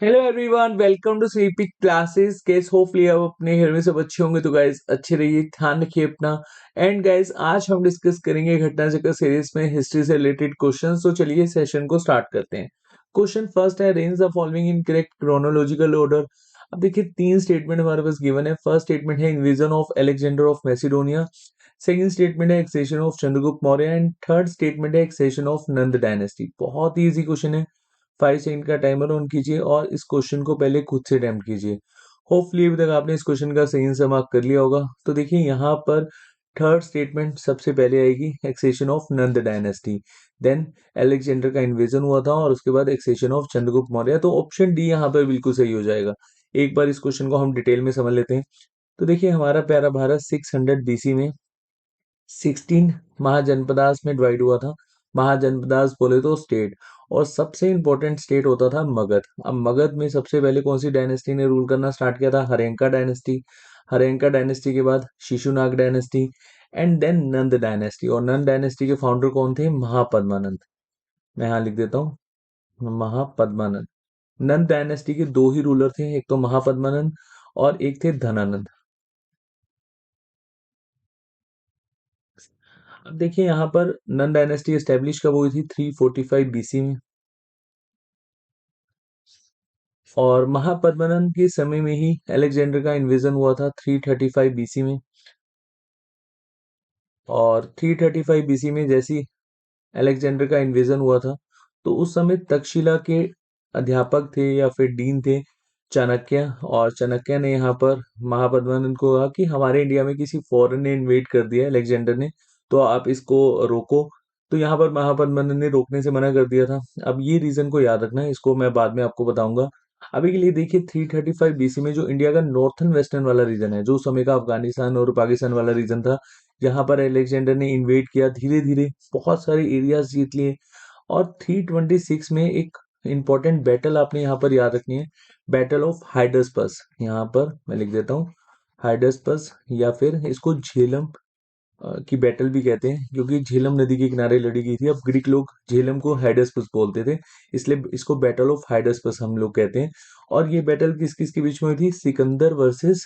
Hello everyone, welcome to sleeping classes. Guys hopefully आप अपने घर में सब अच्छे होंगे। तो गाइस अच्छे रहिए, ध्यान रखिए अपना। एंड गाइस आज हम डिस्कस करेंगे घटना चक्र सीरीज में हिस्ट्री से रिलेटेड क्वेश्चंस। तो चलिए सेशन को स्टार्ट करते हैं। क्वेश्चन फर्स्ट है, arrange the following in correct chronological order. अब देखिए तीन स्टेटमेंट हमारे पास गिवन है। फर्स्ट स्टेटमेंट है invasion of Alexander of Macedonia. Second statement है accession of Chandragupta Maurya. And third statement है एक्सेशन ऑफ नंद डायनेस्टी। बहुत ही इजी क्वेश्चन है। 5 सेकंड का टाइमर ऑन कीजिए और इस क्वेश्चन को पहले खुद से अटेम्प्ट कीजिए। होपफुली अभी तक आपने इस क्वेश्चन का सही आंसर मार्क कर लिया होगा। तो देखिए यहाँ पर थर्ड स्टेटमेंट सबसे पहले आएगी, accession of Nanda dynasty. Then Alexander का इन्वेजन हुआ था और उसके बाद एक्सेशन ऑफ चंद्रगुप्त मौर्य। तो ऑप्शन डी यहाँ पर बिल्कुल सही हो जाएगा। एक बार इस क्वेश्चन को हम डिटेल में समझ लेते हैं। तो देखिए हमारा प्यारा भारत 600 बीसी में 16 महाजनपदास में डिवाइड हुआ था। महाजनपदास बोले तो स्टेट, और सबसे इंपॉर्टेंट स्टेट होता था मगध। अब मगध में सबसे पहले कौन सी डायनेस्टी ने रूल करना स्टार्ट किया था? हरेंका डायनेस्टी। हरेंका डायनेस्टी के बाद Shishunaga dynasty and then Nanda dynasty. और नंद डायनेस्टी के फाउंडर कौन थे? महापद्मानंद। मैं यहाँ लिख देता हूँ, महापद्मानंद। नंद डायनेस्टी के दो ही रूलर थे, एक तो महापद्मानंद और एक थे धनानंद। अब देखिए यहाँ पर नन डायनेस्टी एस्टेब्लिश कब हुई थी? 345 बीसी में। और महापद्मनंद के समय में ही अलेक्जेंडर का इन्वेजन हुआ था 335 बीसी में। और 335 बीसी में जैसी अलेक्जेंडर का इन्वेजन हुआ था, तो उस समय तक्षशिला के अध्यापक थे या फिर डीन थे चाणक्य। और चाणक्य ने यहाँ पर महापद्मनंद को कहा कि हमारे इंडिया में किसी फॉरेन ने इन्वेड कर दिया अलेक्जेंडर ने, तो आप इसको रोको। तो यहाँ पर महापद्मनंद ने रोकने से मना कर दिया था। अब ये रीजन को याद रखना है, इसको मैं बाद में आपको बताऊंगा। अभी के लिए देखिए 335 बीसी में जो इंडिया का नॉर्थन वेस्टर्न वाला रीजन है, जो उस समय का अफगानिस्तान और पाकिस्तान वाला रीजन था, जहां पर अलेक्जेंडर ने इन्वेड किया, धीरे धीरे बहुत सारे एरियाज जीत लिए। और 326 में एक इंपॉर्टेंट बैटल आपने यहाँ पर याद रखनी है, बैटल ऑफ हाइडसपस। यहाँ पर मैं लिख देता हूँ हाइडसपस, या फिर इसको झेलम की बैटल भी कहते हैं, क्योंकि झेलम नदी के किनारे लड़ी गई थी। अब ग्रीक लोग झेलम को हाइडसपस बोलते थे, इसलिए इसको बैटल ऑफ हाइडसपस हम लोग कहते हैं। और ये बैटल किस किस के बीच में हुई थी? सिकंदर वर्सेस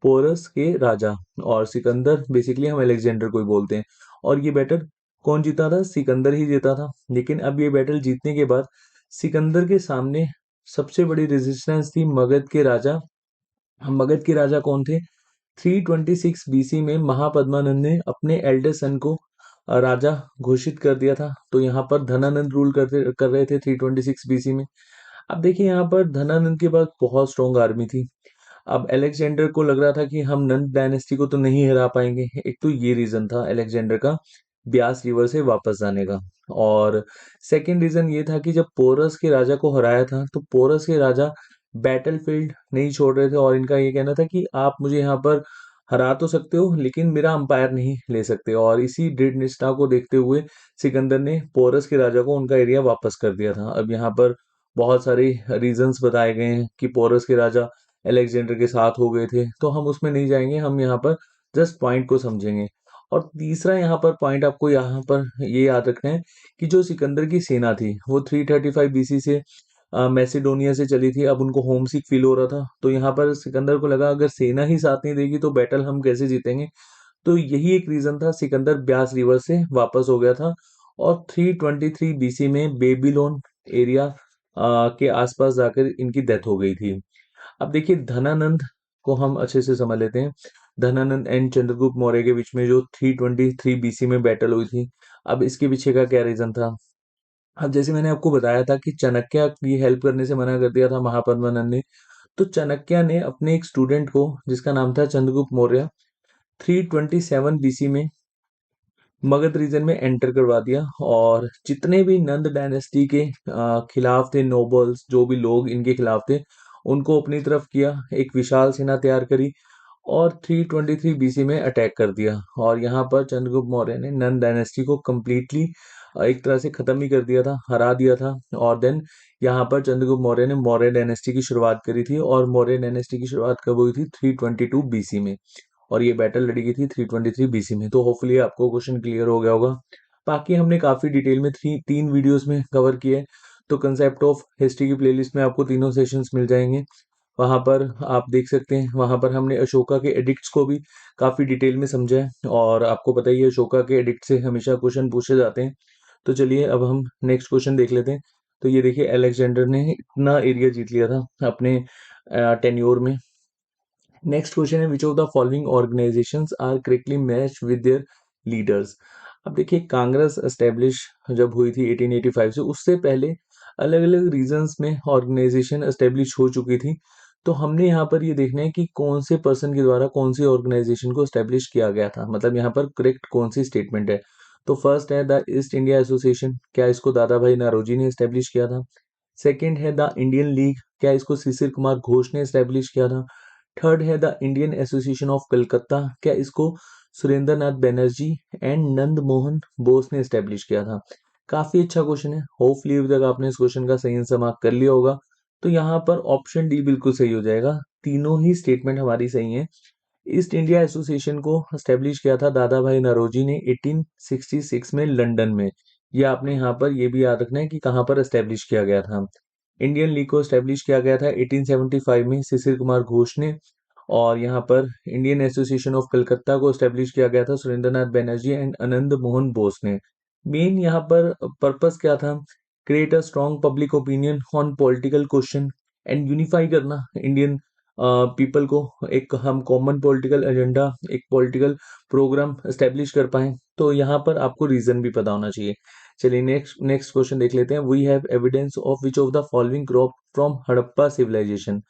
पोरस के राजा। और सिकंदर बेसिकली हम अलेक्जेंडर को ही बोलते हैं। और ये बैटल कौन जीता था? सिकंदर ही जीता था। लेकिन अब ये बैटल जीतने के बाद सिकंदर के सामने सबसे बड़ी रेजिस्टेंस थी मगध के राजा। मगध के राजा कौन थे? 326 बीसी में महापद्मानंद ने अपने एल्डर सन को राजा घोषित कर दिया था। तो यहाँ पर धनानंद रूल कर रहे थे 326 बीसी में। अब देखिए यहाँ पर धनानंद के पास बहुत स्ट्रॉन्ग आर्मी थी। अब अलेक्जेंडर को लग रहा था कि हम नंद डायनेस्टी को तो नहीं हरा पाएंगे। एक तो ये रीजन था अलेक्जेंडर का ब्यास रिवर से वापस आने का। और सेकंड रीजन ये था कि जब पोरस के राजा को हराया था, तो पोरस के राजा बैटलफील्ड नहीं छोड़ रहे थे। और इनका ये कहना था कि आप मुझे यहाँ पर हरा तो सकते हो, लेकिन मेरा अंपायर नहीं ले सकते। और इसी दृढ़ निष्ठा को देखते हुए सिकंदर ने पोरस के राजा को उनका एरिया वापस कर दिया था। अब यहाँ पर बहुत सारे रीजंस बताए गए हैं कि पोरस के राजा अलेक्जेंडर के साथ हो गए थे, तो हम उसमें नहीं जाएंगे, हम यहाँ पर जस्ट पॉइंट को समझेंगे। और तीसरा यहाँ पर पॉइंट आपको यहाँ पर ये याद रखना है कि जो सिकंदर की सेना थी वो 335 बीसी से मैसेडोनिया से चली थी। अब उनको होम सिक फील हो रहा था, तो यहाँ पर सिकंदर को लगा अगर सेना ही साथ नहीं देगी तो बैटल हम कैसे जीतेंगे। तो यही एक रीजन था, सिकंदर ब्यास रिवर से वापस हो गया था। और 323 बीसी में बेबीलोन एरिया के आसपास जाकर इनकी डेथ हो गई थी। अब देखिए धनानंद को हम अच्छे से समझ लेते हैं। धनानंद एंड चंद्रगुप्त मौर्य के बीच में जो 323 बीसी में बैटल हुई थी, अब इसके पीछे का क्या रीजन था? अब जैसे मैंने आपको बताया था कि चाणक्य की हेल्प करने से मना कर दिया था महापद्मानंद ने। तो चाणक्य ने अपने एक स्टूडेंट को, जिसका नाम था चंद्रगुप्त मौर्य, 327 बीसी में मगध रीजन में एंटर करवा दिया। और जितने भी नंद डायनेस्टी के खिलाफ थे, नोबल्स जो भी लोग इनके खिलाफ थे, उनको अपनी तरफ किया, एक विशाल सेना तैयार करी और 323 बीसी में अटैक कर दिया। और यहाँ पर चंद्रगुप्त मौर्य ने नंद डायनेस्टी को कंप्लीटली एक तरह से खत्म ही कर दिया था, हरा दिया था। और देन यहाँ पर चंद्रगुप्त मौर्य ने मौर्य डायनेस्टी की शुरुआत करी थी। और मौर्य डायनेस्टी की शुरुआत कब हुई थी? 322 बीसी में। और ये बैटल लड़ी गई थी 323 बीसी में। तो होपफुली आपको क्वेश्चन क्लियर हो गया होगा। बाकी हमने काफी डिटेल में तीन वीडियोस में कवर किए। तो कंसेप्ट ऑफ हिस्ट्री की प्लेलिस्ट में आपको तीनों सेशंस मिल जाएंगे। वहाँ पर आप देख सकते हैं, वहाँ पर हमने अशोका के एडिक्ट्स को भी काफ़ी डिटेल में समझा है, और आपको पता ही है अशोका के एडिक्ट से हमेशा क्वेश्चन पूछे जाते हैं। तो चलिए अब हम नेक्स्ट क्वेश्चन देख लेते हैं। तो ये देखिए, अलेक्जेंडर ने इतना एरिया जीत लिया था अपने टेन्योर में। नेक्स्ट क्वेश्चन है, which of the following organisations are correctly match with their leaders. अब देखिए, कांग्रेस एस्टेब्लिश जब हुई थी 1885 से, उससे पहले अलग अलग रीजन्स में ऑर्गेनाइजेशन एस्टेब्लिश हो चुकी थी। तो हमने यहाँ पर ये देखना है कि कौन से पर्सन के द्वारा कौन सी ऑर्गेनाइजेशन को एस्टेब्लिश किया गया था, मतलब यहाँ पर करेक्ट कौन सी स्टेटमेंट है। तो फर्स्ट है द ईस्ट इंडिया एसोसिएशन, क्या इसको दादा भाई नौरोजी ने एस्टेब्लिश किया था। सेकंड है द इंडियन लीग, क्या इसको शिशिर कुमार घोष ने एस्टेब्लिश किया था। थर्ड है the Indian association of Calcutta, क्या इसको सुरेंद्र नाथ बैनर्जी एंड नंद मोहन बोस ने एस्टेब्लिश किया था। काफी अच्छा क्वेश्चन है, होपफुली अभी तक आपने इस क्वेश्चन का सही आंसर मार्क कर लिया होगा। तो यहाँ पर ऑप्शन डी बिल्कुल सही हो जाएगा, तीनों ही स्टेटमेंट हमारी सही है। ईस्ट इंडिया एसोसिएशन को एस्टेब्लिश किया था दादा भाई नौरोजी ने 1866 में लंदन में। ये आपने यहाँ पर ये भी याद रखना है कि कहाँ पर एस्टेब्लिश किया गया था। इंडियन लीग को एस्टेब्लिश किया गया था 1875 में शिशिर कुमार घोष ने। और यहाँ पर इंडियन एसोसिएशन ऑफ कलकत्ता को एस्टेब्लिश किया गया था सुरेंद्र नाथ बैनर्जी एंड आनंद मोहन बोस ने। मेन यहाँ पर पर्पस क्या था, create a strong public opinion on political question and unify करना इंडियन पीपल को, एक हम कॉमन पॉलिटिकल एजेंडा, एक पॉलिटिकल प्रोग्राम एस्टेब्लिश कर पाए। तो यहाँ पर आपको रीजन भी पता होना चाहिए। चलिए नेक्स्ट नेक्स्ट क्वेश्चन देख लेते हैं। We have evidence of which of the following crop from Harappa civilisation.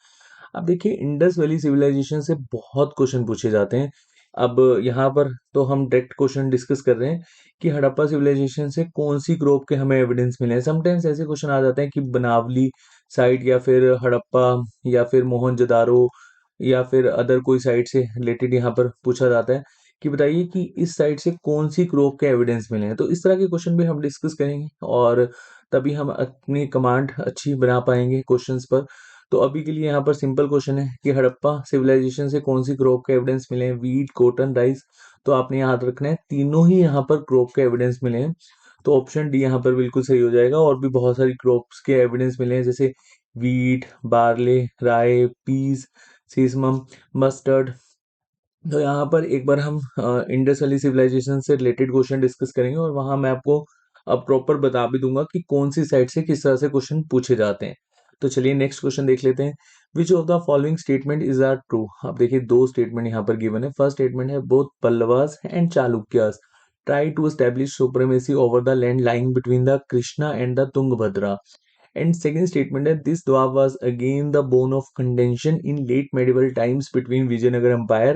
अब देखिए, इंडस वैली सिविलाइजेशन से बहुत क्वेश्चन पूछे जाते हैं। अब यहाँ पर तो हम डायरेक्ट क्वेश्चन डिस्कस कर रहे हैं कि हड़प्पा सिविलाइजेशन से कौन सी क्रॉप के हमें एविडेंस मिले हैं। समटाइम्स ऐसे क्वेश्चन आ जाते हैं कि बनावली साइट या फिर हड़प्पा या फिर मोहनजोदारो या फिर अदर कोई साइट से रिलेटेड यहाँ पर पूछा जाता है कि बताइए कि इस साइट से कौन सी क्रॉप के एविडेंस मिले हैं। तो इस तरह के क्वेश्चन भी हम डिस्कस करेंगे, और तभी हम अपनी कमांड अच्छी बना पाएंगे क्वेश्चंस पर। तो अभी के लिए यहाँ पर सिंपल क्वेश्चन है कि हड़प्पा सिविलाइजेशन से कौन सी क्रॉप के एविडेंस मिले हैं, वीट, कॉटन, राइस। तो आपने याद रखना है तीनों ही यहाँ पर क्रॉप के एविडेंस मिले हैं। तो ऑप्शन डी यहाँ पर बिल्कुल सही हो जाएगा। और भी बहुत सारी क्रॉप्स के एविडेंस मिले हैं, जैसे वीट, बार्ले, राय, पीस, सीसमम, मस्टर्ड। तो यहाँ पर एक बार हम इंडस वैली सिविलाइजेशन से रिलेटेड क्वेश्चन डिस्कस करेंगे, और वहां मैं आपको अब प्रॉपर बता भी दूंगा कि कौन सी साइड से किस तरह से क्वेश्चन पूछे जाते हैं। तो चलिए नेक्स्ट क्वेश्चन देख लेते हैं। Which of the following statement is are true. अब देखिए, दो स्टेटमेंट यहाँ पर गिवन है। फर्स्ट स्टेटमेंट है, both Pallavas and Chalukyas try to establish supremacy over the land lying between the Krishna and the Tungabhadra. And second statement that this dwarf was again the bone of contention in late medieval times between Vijayanagar Empire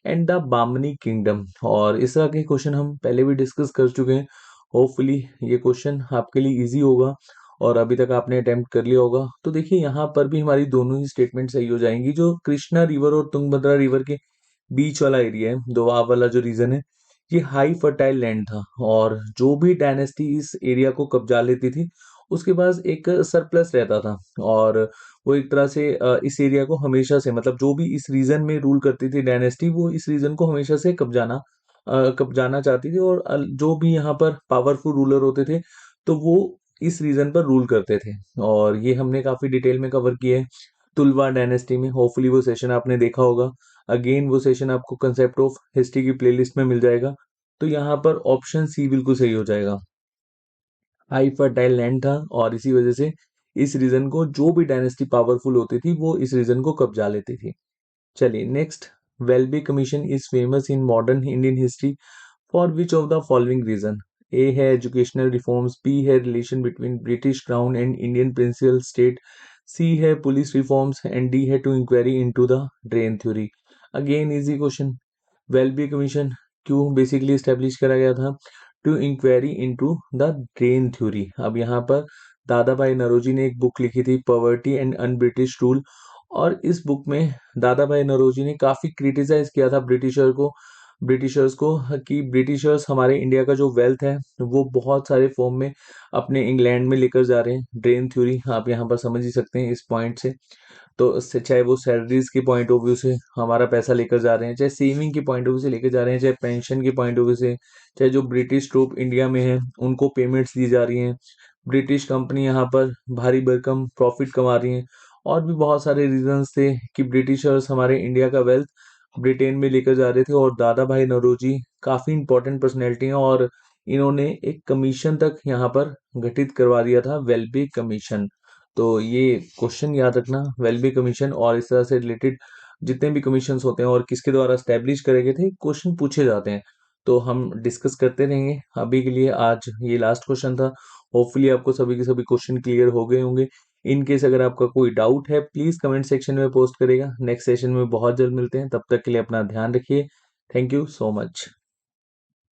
and the Bamani Kingdom। और इस तरह के question हम पहले भी discuss कर चुके हैं। होपफुली ये क्वेश्चन आपके लिए इजी होगा, और अभी तक आपने अटेम्प्ट कर लिया होगा। तो देखिए, यहाँ पर भी हमारी दोनों ही स्टेटमेंट सही हो जाएंगी। जो कृष्णा रिवर और तुंगभद्रा रिवर के बीच वाला एरिया है, दोआब वाला जो रीजन है, ये हाई फर्टाइल लैंड था, और जो भी डायनेस्टी इस एरिया को कब्जा लेती थी उसके पास एक सरप्लस रहता था। और वो एक तरह से इस एरिया को हमेशा से, मतलब जो भी इस रीजन में रूल करती थी डायनेस्टी, वो इस रीजन को हमेशा से कब्जाना चाहती थी। और जो भी यहाँ पर पावरफुल रूलर होते थे, तो वो इस रीजन पर रूल करते थे। और ये हमने काफी डिटेल में कवर किए हैं तुलवा डायनेस्टी में। होपफुली वो सेशन आपने देखा होगा। अगेन वो सेशन आपको कंसेप्ट ऑफ हिस्ट्री की प्लेलिस्ट में मिल जाएगा। तो यहाँ पर ऑप्शन सी बिल्कुल सही हो जाएगा। हाई फर्टाइल लैंड था, और इसी वजह से इस रीजन को, जो भी डायनेस्टी पावरफुल होती थी, वो इस रीजन को कब्जा लेती थी। चलिए next, Welby commission is famous in modern Indian history for which of the following reason. A है एजुकेशनल रिफॉर्म्स, बी है relation between British crown and Indian principal state, C है पुलिस रिफॉर्म्स, एंड डी है to inquiry into the drain theory. Again easy question. Welby commission क्यों basically establish करा गया था, to inquiry into the drain theory. अब यहाँ पर दादा भाई नौरोजी ने एक बुक लिखी थी, poverty and un British rule. और इस बुक में दादा भाई नौरोजी ने काफी क्रिटिसाइज किया था ब्रिटिशर्स को कि ब्रिटिशर्स हमारे इंडिया का जो वेल्थ है वो बहुत सारे फॉर्म में अपने इंग्लैंड में लेकर जा रहे हैं। ड्रेन थ्योरी आप यहाँ पर समझ ही सकते हैं इस पॉइंट से। तो उससे, चाहे वो सैलरीज के पॉइंट ऑफ व्यू से हमारा पैसा लेकर जा रहे हैं, चाहे सेविंग के पॉइंट ऑफ व्यू से लेकर जा रहे हैं, चाहे पेंशन के पॉइंट ऑफ व्यू से, चाहे जो ब्रिटिश ट्रूप इंडिया में है उनको पेमेंट्स दी जा रही हैं, ब्रिटिश कंपनी यहाँ पर भारी भरकम प्रॉफिट कमा रही है। और भी बहुत सारे रीजंस थे कि ब्रिटिशर्स हमारे इंडिया का वेल्थ ब्रिटेन में लेकर जा रहे थे। और दादा भाई नौरोजी काफी इंपॉर्टेंट पर्सनैलिटी हैं, और इन्होंने एक कमीशन तक यहाँ पर गठित करवा दिया था, वेल्बी कमीशन। तो ये क्वेश्चन याद रखना, वेल्बी कमीशन और इस तरह से रिलेटेड जितने भी कमीशंस होते हैं और किसके द्वारा स्टैब्लिश करे गए थे, क्वेश्चन पूछे जाते हैं। तो हम डिस्कस करते रहेंगे। अभी के लिए आज ये लास्ट क्वेश्चन था। होपफुली आपको सभी के सभी क्वेश्चन क्लियर हो गए होंगे। इन केस अगर आपका कोई डाउट है, प्लीज कमेंट सेक्शन में पोस्ट करेगा। नेक्स्ट सेशन में बहुत जल्द मिलते हैं, तब तक के लिए अपना ध्यान रखिए। Thank you so much.